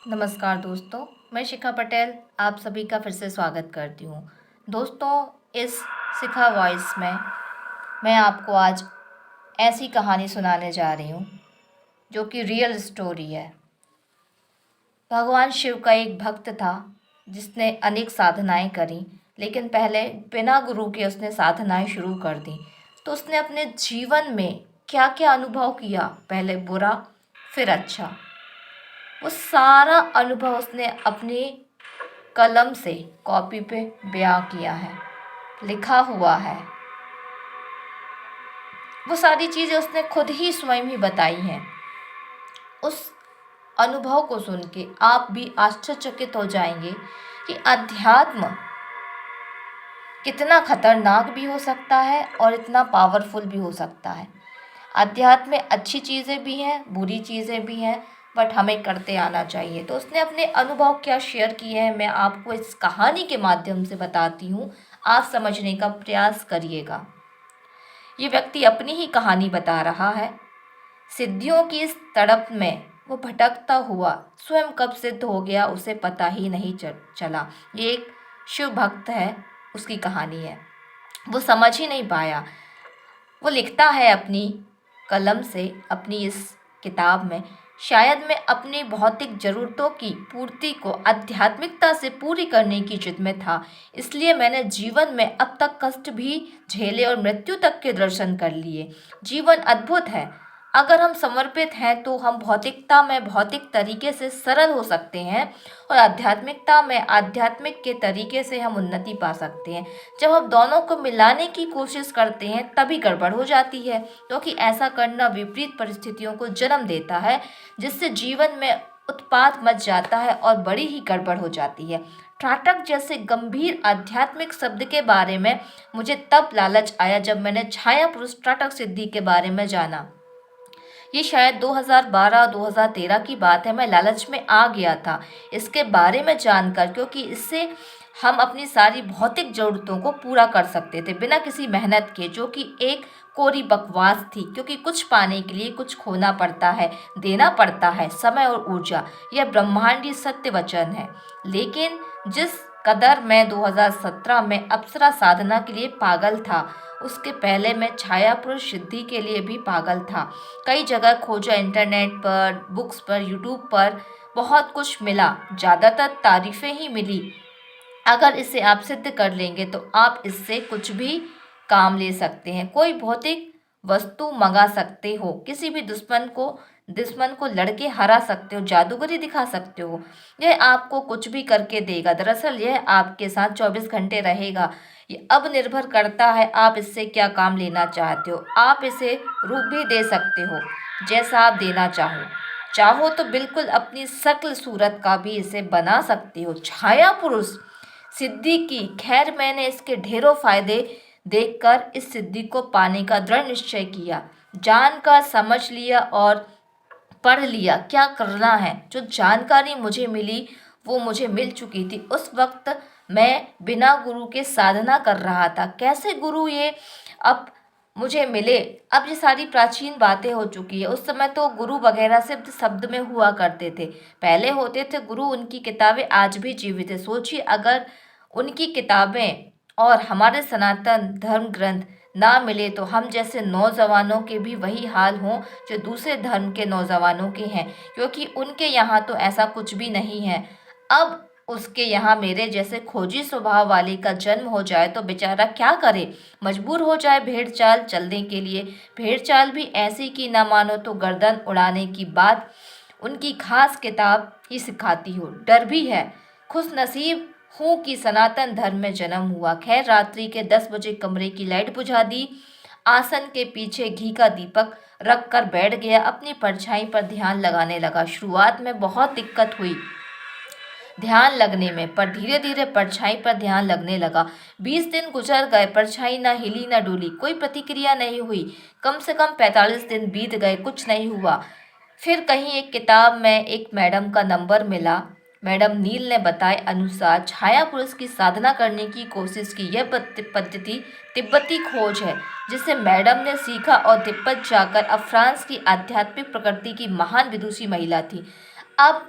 नमस्कार दोस्तों, मैं शिखा पटेल आप सभी का फिर से स्वागत करती हूँ। दोस्तों, इस शिखा वॉइस में मैं आपको आज ऐसी कहानी सुनाने जा रही हूँ जो कि रियल स्टोरी है। भगवान शिव का एक भक्त था जिसने अनेक साधनाएं करी, लेकिन पहले बिना गुरु के उसने साधनाएं शुरू कर दी। तो उसने अपने जीवन में क्या क्या अनुभव किया, पहले बुरा फिर अच्छा, वो सारा अनुभव उसने अपनी कलम से कॉपी पे बयां किया है, लिखा हुआ है। वो सारी चीज़ें उसने खुद ही स्वयं ही बताई हैं। उस अनुभव को सुन के आप भी आश्चर्यचकित हो जाएंगे कि अध्यात्म कितना खतरनाक भी हो सकता है और इतना पावरफुल भी हो सकता है। अध्यात्म में अच्छी चीज़ें भी हैं, बुरी चीज़ें भी हैं, बट हमें करते आना चाहिए। तो उसने अपने अनुभव क्या शेयर किए हैं, मैं आपको इस कहानी के माध्यम से बताती हूँ। आप समझने का प्रयास करिएगा। ये व्यक्ति अपनी ही कहानी बता रहा है। सिद्धियों की इस तड़प में वो भटकता हुआ स्वयं कब सिद्ध हो गया उसे पता ही नहीं चला। ये एक शिव भक्त है, उसकी कहानी है। वो समझ ही नहीं पाया। वो लिखता है अपनी कलम से अपनी इस किताब में, शायद मैं अपनी भौतिक ज़रूरतों की पूर्ति को आध्यात्मिकता से पूरी करने की जिद में था, इसलिए मैंने जीवन में अब तक कष्ट भी झेले और मृत्यु तक के दर्शन कर लिए। जीवन अद्भुत है। अगर हम समर्पित हैं तो हम भौतिकता में भौतिक तरीके से सरल हो सकते हैं और आध्यात्मिकता में आध्यात्मिक के तरीके से हम उन्नति पा सकते हैं। जब हम दोनों को मिलाने की कोशिश करते हैं तभी गड़बड़ हो जाती है, क्योंकि ऐसा करना विपरीत परिस्थितियों को जन्म देता है, जिससे जीवन में उत्पात मच जाता है और बड़ी ही गड़बड़ हो जाती है। त्राटक जैसे गंभीर आध्यात्मिक शब्द के बारे में मुझे तब लालच आया जब मैंने छाया पुरुष त्राटक सिद्धि के बारे में जाना। ये शायद 2012-2013 की बात है। मैं लालच में आ गया था इसके बारे में जानकर, क्योंकि इससे हम अपनी सारी भौतिक ज़रूरतों को पूरा कर सकते थे बिना किसी मेहनत के, जो कि एक कोरी बकवास थी, क्योंकि कुछ पाने के लिए कुछ खोना पड़ता है, देना पड़ता है, समय और ऊर्जा। यह ब्रह्मांडी सत्य वचन है। लेकिन जिस कदर मैं 2017 में अप्सरा साधना के लिए पागल था, उसके पहले मैं छाया पुरुष सिद्धि के लिए भी पागल था। कई जगह खोजा, इंटरनेट पर, बुक्स पर, यूट्यूब पर, बहुत कुछ मिला, ज़्यादातर तारीफ़ें ही मिली। अगर इसे आप सिद्ध कर लेंगे तो आप इससे कुछ भी काम ले सकते हैं, कोई भौतिक वस्तु मंगा सकते हो, किसी भी दुश्मन को लड़के हरा सकते हो, जादूगरी दिखा सकते हो। यह आपको कुछ भी करके देगा। दरअसल यह आपके साथ 24 घंटे रहेगा। ये अब निर्भर करता है आप इससे क्या काम लेना चाहते हो। आप इसे रूप भी दे सकते हो जैसा आप देना चाहो। चाहो तो बिल्कुल अपनी शक्ल सूरत का भी इसे बना सकते हो। छाया पुरुष सिद्धि की खैर, मैंने इसके ढेरों फायदे देखकर इस सिद्धि को पाने का दृढ़ निश्चय किया। जानकर समझ लिया और पढ़ लिया क्या करना है। जो जानकारी मुझे मिली वो मुझे मिल चुकी थी। उस वक्त मैं बिना गुरु के साधना कर रहा था। कैसे गुरु ये अब मुझे मिले? अब ये सारी प्राचीन बातें हो चुकी है। उस समय तो गुरु वगैरह सिर्फ शब्द में हुआ करते थे। पहले होते थे गुरु, उनकी किताबें आज भी जीवित है। सोचिए, अगर उनकी किताबें और हमारे सनातन धर्म ग्रंथ ना मिले तो हम जैसे नौजवानों के भी वही हाल हों जो दूसरे धर्म के नौजवानों के हैं, क्योंकि उनके यहाँ तो ऐसा कुछ भी नहीं है। अब उसके यहाँ मेरे जैसे खोजी स्वभाव वाले का जन्म हो जाए तो बेचारा क्या करे, मजबूर हो जाए भेड़ चाल चलने के लिए। भेड़ चाल भी ऐसी कि ना मानो तो गर्दन उड़ाने की बात उनकी खास किताब ही सिखाती हो। डर भी है। खुश नसीब हूँ कि सनातन धर्म में जन्म हुआ। खैर, रात्रि के 10 बजे कमरे की लाइट बुझा दी, आसन के पीछे घी का दीपक रख कर बैठ गया, अपनी परछाई पर ध्यान लगाने लगा। शुरुआत में बहुत दिक्कत हुई ध्यान लगने में, पर धीरे धीरे परछाई पर ध्यान लगने लगा। 20 दिन गुजर गए, परछाई न हिली न डुली, कोई प्रतिक्रिया नहीं हुई। कम से कम 45 दिन बीत गए, कुछ नहीं हुआ। फिर कहीं एक किताब में एक मैडम का नंबर मिला। मैडम नील ने बताए अनुसार छाया पुरुष की साधना करने की कोशिश की। यह पद्धति तिब्बती खोज है जिसे मैडम ने सीखा और तिब्बत जाकर अब फ्रांस की आध्यात्मिक प्रकृति की महान विदुषी महिला थी। अब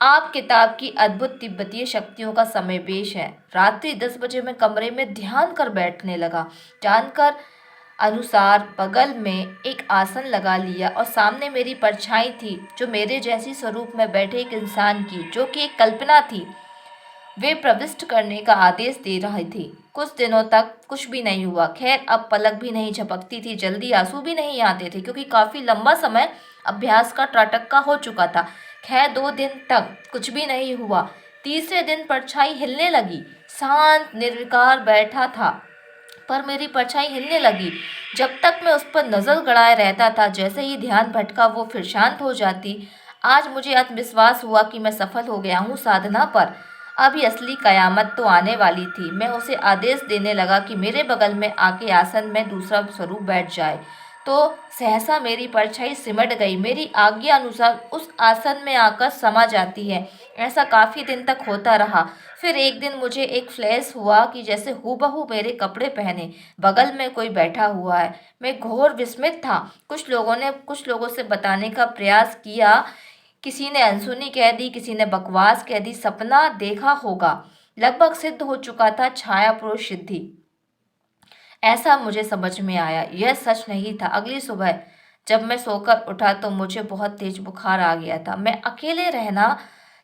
आप किताब की अद्भुत तिब्बतीय शक्तियों का समावेश है। रात्रि 10 बजे मैं कमरे में ध्यान कर बैठने लगा। जानकर अनुसार बगल में एक आसन लगा लिया और सामने मेरी परछाई थी, जो मेरे जैसी स्वरूप में बैठे एक इंसान की, जो कि एक कल्पना थी, वे प्रविष्ट करने का आदेश दे रही थी। कुछ दिनों तक कुछ भी नहीं हुआ। खैर, अब पलक भी नहीं झपकती थी, जल्दी आंसू भी नहीं आते थे, क्योंकि काफी लंबा समय अभ्यास का त्राटक हो चुका था। खैर, 2 दिन तक कुछ भी नहीं हुआ। तीसरे दिन परछाई हिलने लगी। शांत निर्विकार बैठा था, पर मेरी परछाई हिलने लगी। जब तक मैं उस पर नजर गड़ाए रहता था, जैसे ही ध्यान भटका वो फिर शांत हो जाती। आज मुझे आत्मविश्वास हुआ कि मैं सफल हो गया हूँ साधना पर। अभी असली कयामत तो आने वाली थी। मैं उसे आदेश देने लगा कि मेरे बगल में आके आसन में दूसरा स्वरूप बैठ जाए, तो सहसा मेरी परछाई सिमट गई, मेरी आज्ञा अनुसार उस आसन में आकर समा जाती है। ऐसा काफी दिन तक होता रहा। फिर एक दिन मुझे एक फ्लैश हुआ कि जैसे हूबहू मेरे कपड़े पहने बगल में कोई बैठा हुआ है। मैं घोर विस्मित था। कुछ लोगों से बताने का प्रयास किया। किसी ने अनसुनी कह दी, किसी ने बकवास कह दी, सपना देखा होगा। लगभग सिद्ध हो चुका था छाया पुरुष सिद्धि। ऐसा मुझे समझ में आया, यह सच नहीं था। अगली सुबह जब मैं सोकर उठा तो मुझे बहुत तेज बुखार आ गया था। मैं अकेले रहना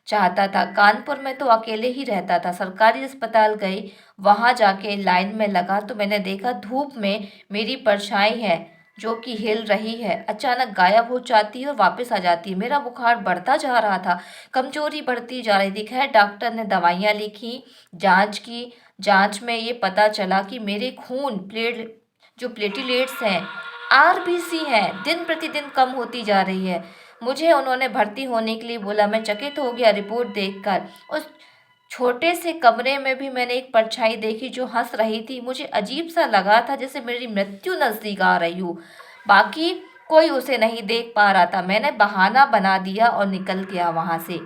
चाहता था। कानपुर में तो अकेले ही रहता था। सरकारी अस्पताल गई, वहां जाके लाइन में लगा तो मैंने देखा धूप में मेरी परछाई है, जो कि हिल रही है, अचानक गायब हो जाती है और वापस आ जाती है। मेरा बुखार बढ़ता जा रहा था, कमजोरी बढ़ती जा रही थी। खैर, डॉक्टर ने दवाइयाँ लिखी, जांच की। जांच में ये पता चला कि मेरे खून जो प्लेटलेट्स हैं, आरबीसी हैं, दिन प्रतिदिन कम होती जा रही है। मुझे उन्होंने भर्ती होने के लिए बोला। मैं चकित हो गया रिपोर्ट देखकर। उस छोटे से कमरे में भी मैंने एक परछाई देखी जो हंस रही थी। मुझे अजीब सा लगा था, जैसे मेरी मृत्यु नजदीक आ रही हो। बाकी कोई उसे नहीं देख पा रहा था। मैंने बहाना बना दिया और निकल गया वहां से।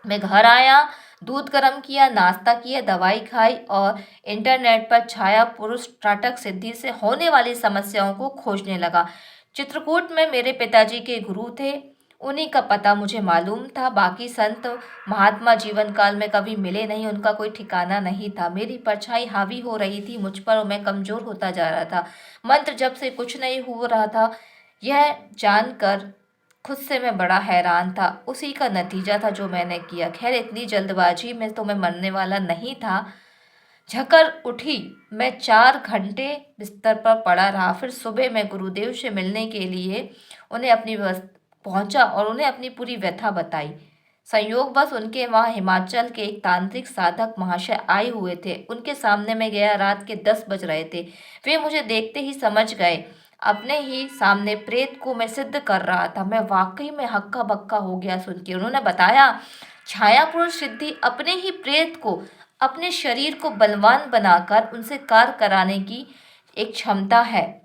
मैं घर आया, दूध गर्म किया, नाश्ता किया, दवाई खाई और इंटरनेट पर छाया पुरुष त्राटक सिद्धि से होने वाली समस्याओं को खोजने लगा। चित्रकूट में मेरे पिताजी के गुरु थे, उन्हीं का पता मुझे मालूम था। बाकी संत महात्मा जीवन काल में कभी मिले नहीं, उनका कोई ठिकाना नहीं था। मेरी परछाई हावी हो रही थी मुझ पर और मैं कमजोर होता जा रहा था। मंत्र जब से कुछ नहीं हो रहा था, यह जानकर खुद से मैं बड़ा हैरान था। उसी का नतीजा था जो मैंने किया। खैर, इतनी जल्दबाजी में तो मैं मरने वाला नहीं था। झकर उठी, मैं 4 घंटे बिस्तर पर पड़ा रहा। फिर सुबह मैं गुरुदेव से मिलने के लिए उन्हें अपनी पहुंचा और उन्हें अपनी पूरी व्यथा बताई। संयोगवश उनके वहाँ हिमाचल के एक तांत्रिक साधक महाशय आए हुए थे। उनके सामने मैं गया। रात के 10 बज रहे थे। वे मुझे देखते ही समझ गए। अपने ही सामने प्रेत को मैं सिद्ध कर रहा था। मैं वाकई में हक्का बक्का हो गया सुन के। उन्होंने बताया, छाया पुरुष सिद्धि अपने ही प्रेत को, अपने शरीर को बलवान बनाकर उनसे कार्य कराने की एक क्षमता है,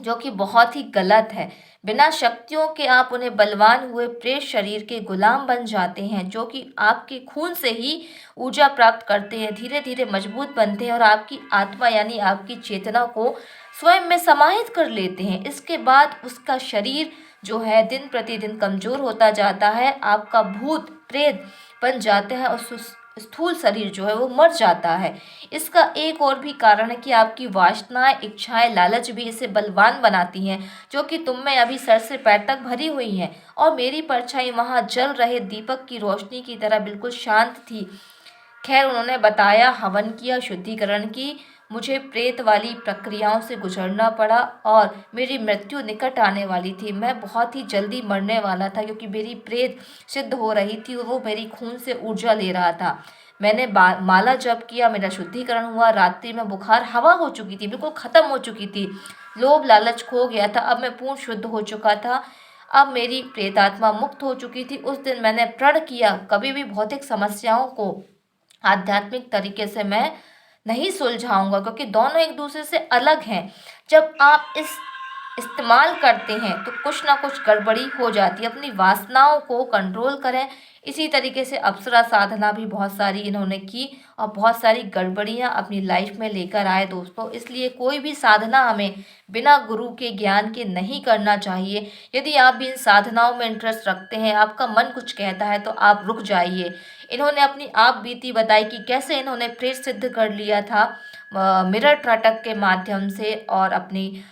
जो कि बहुत ही गलत है। बिना शक्तियों के आप उन्हें बलवान हुए प्रेत शरीर के गुलाम बन जाते हैं, जो कि आपके खून से ही ऊर्जा प्राप्त करते हैं, धीरे धीरे मजबूत बनते हैं और आपकी आत्मा यानी आपकी चेतना को स्वयं में समाहित कर लेते हैं। इसके बाद उसका शरीर जो है दिन प्रतिदिन कमजोर होता जाता है, आपका भूत प्रेत बन जाता है और स्थूल शरीर जो है वो मर जाता है। इसका एक और भी कारण है कि आपकी वासनाएं, इच्छाएं, लालच भी इसे बलवान बनाती हैं, जो कि तुम में अभी सर से पैर तक भरी हुई हैं। और मेरी परछाई वहां जल रहे दीपक की रोशनी की तरह बिल्कुल शांत थी। खैर, उन्होंने बताया, हवन किया, शुद्धिकरण की। मुझे प्रेत वाली प्रक्रियाओं से गुजरना पड़ा और मेरी मृत्यु निकट आने वाली थी। मैं बहुत ही जल्दी मरने वाला था, क्योंकि मेरी प्रेत सिद्ध हो रही थी और वो मेरी खून से ऊर्जा ले रहा था। मैंने माला जप किया, मेरा शुद्धिकरण हुआ। रात्रि में बुखार हवा हो चुकी थी, बिल्कुल खत्म हो चुकी थी। लोभ लालच खो गया था। अब मैं पूर्ण शुद्ध हो चुका था। अब मेरी प्रेतात्मा मुक्त हो चुकी थी। उस दिन मैंने प्रण किया, कभी भी भौतिक समस्याओं को आध्यात्मिक तरीके से मैं नहीं सुलझाऊंगा, क्योंकि दोनों एक दूसरे से अलग हैं। जब आप इस इस्तेमाल करते हैं तो कुछ ना कुछ गड़बड़ी हो जाती है। अपनी वासनाओं को कंट्रोल करें। इसी तरीके से अप्सरा साधना भी बहुत सारी इन्होंने की और बहुत सारी गड़बड़ियाँ अपनी लाइफ में लेकर आए दोस्तों। इसलिए कोई भी साधना हमें बिना गुरु के ज्ञान के नहीं करना चाहिए। यदि आप भी इन साधनाओं में इंटरेस्ट रखते हैं, आपका मन कुछ कहता है तो आप रुक जाइए। इन्होंने अपनी आप बीती बताई कि कैसे इन्होंने प्रेत सिद्ध कर लिया था मिरर त्रटक के माध्यम से, और अपनी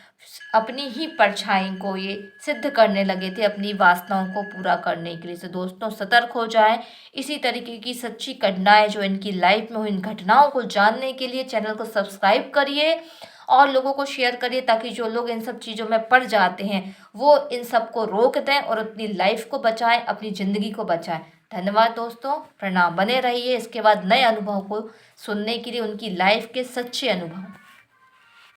अपनी ही परछाई को ये सिद्ध करने लगे थे अपनी वासनाओं को पूरा करने के लिए। तो दोस्तों सतर्क हो जाएं। इसी तरीके की सच्ची घटनाएं जो इनकी लाइफ में हुई, इन घटनाओं को जानने के लिए चैनल को सब्सक्राइब करिए और लोगों को शेयर करिए, ताकि जो लोग इन सब चीज़ों में पड़ जाते हैं वो इन सब को रोक दें और अपनी लाइफ को बचाएं, अपनी ज़िंदगी को बचाएं। धन्यवाद दोस्तों, प्रणाम। बने रहिए इसके बाद नए अनुभव को सुनने के लिए, उनकी लाइफ के सच्चे अनुभव।